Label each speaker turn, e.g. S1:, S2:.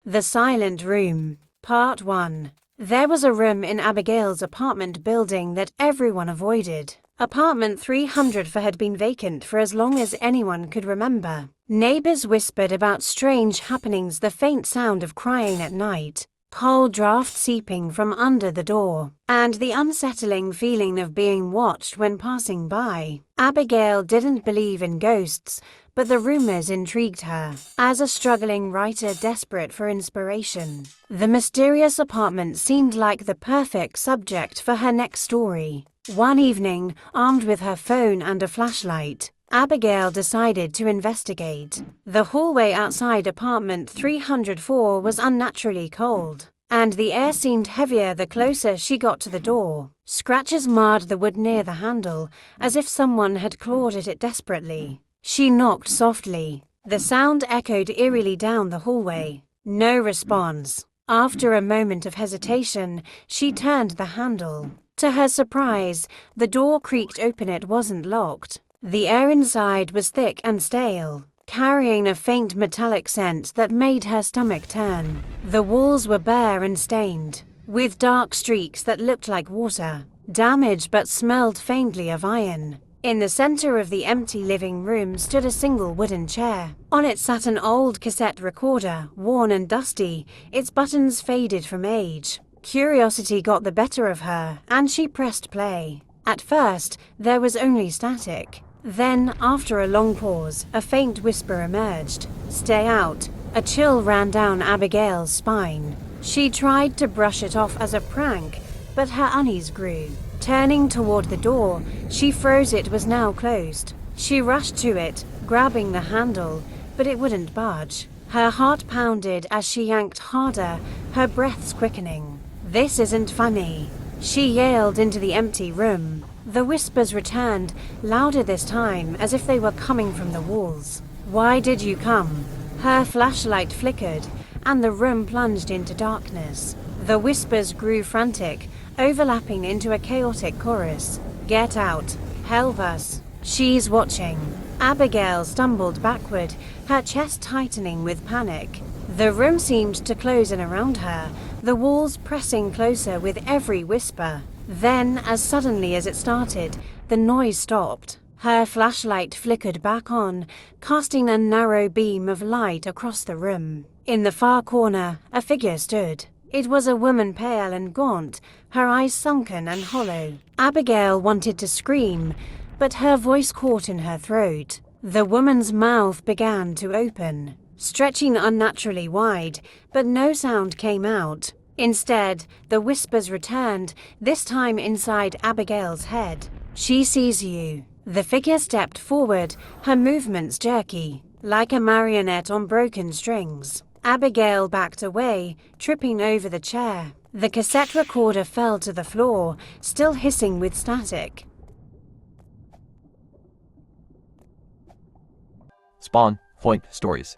S1: The Silent Room. Part 1. There was a room in Abigail's apartment building that everyone avoided. Apartment 304 had been vacant for as long as anyone could remember. Neighbors whispered about strange happenings, the faint sound of crying at night, cold draft seeping from under the door, and the unsettling feeling of being watched when passing by. Abigail didn't believe in ghosts, but the rumors intrigued her. As a struggling writer desperate for inspiration, the mysterious apartment seemed like the perfect subject for her next story. One evening, armed with her phone and a flashlight, Abigail decided to investigate. The hallway outside apartment 304 was unnaturally cold, and the air seemed heavier the closer she got to the door. Scratches marred the wood near the handle, as if someone had clawed at it desperately. She knocked softly. The sound echoed eerily down the hallway. No response. After a moment of hesitation, she turned the handle. To her surprise, the door creaked open. It wasn't locked. The air inside was thick and stale, carrying a faint metallic scent that made her stomach turn. The walls were bare and stained, with dark streaks that looked like water, damaged but smelled faintly of iron. In the center of the empty living room stood a single wooden chair. On it sat an old cassette recorder, worn and dusty, its buttons faded from age. Curiosity got the better of her, and she pressed play. At first, there was only static. Then, after a long pause, a faint whisper emerged. "Stay out." A chill ran down Abigail's spine. She tried to brush it off as a prank, but her unease grew. Turning toward the door, she froze. It was now closed. She rushed to it, grabbing the handle, but it wouldn't budge. Her heart pounded as she yanked harder, her breaths quickening. "This isn't funny," she yelled into the empty room. The whispers returned, louder this time, as if they were coming from the walls. "Why did you come?" Her flashlight flickered, and the room plunged into darkness. The whispers grew frantic, overlapping into a chaotic chorus. "Get out! Help us! She's watching!" Abigail stumbled backward, her chest tightening with panic. The room seemed to close in around her, the walls pressing closer with every whisper. Then, as suddenly as it started, the noise stopped. Her flashlight flickered back on, casting a narrow beam of light across the room. In the far corner, a figure stood. It was a woman, pale and gaunt, her eyes sunken and hollow. Abigail wanted to scream, but her voice caught in her throat. The woman's mouth began to open, stretching unnaturally wide, but no sound came out. Instead, the whispers returned, this time inside Abigail's head. "She sees you." The figure stepped forward, her movements jerky, like a marionette on broken strings. Abigail backed away, tripping over the chair. The cassette recorder fell to the floor, still hissing with static.
S2: Spawnpointstories.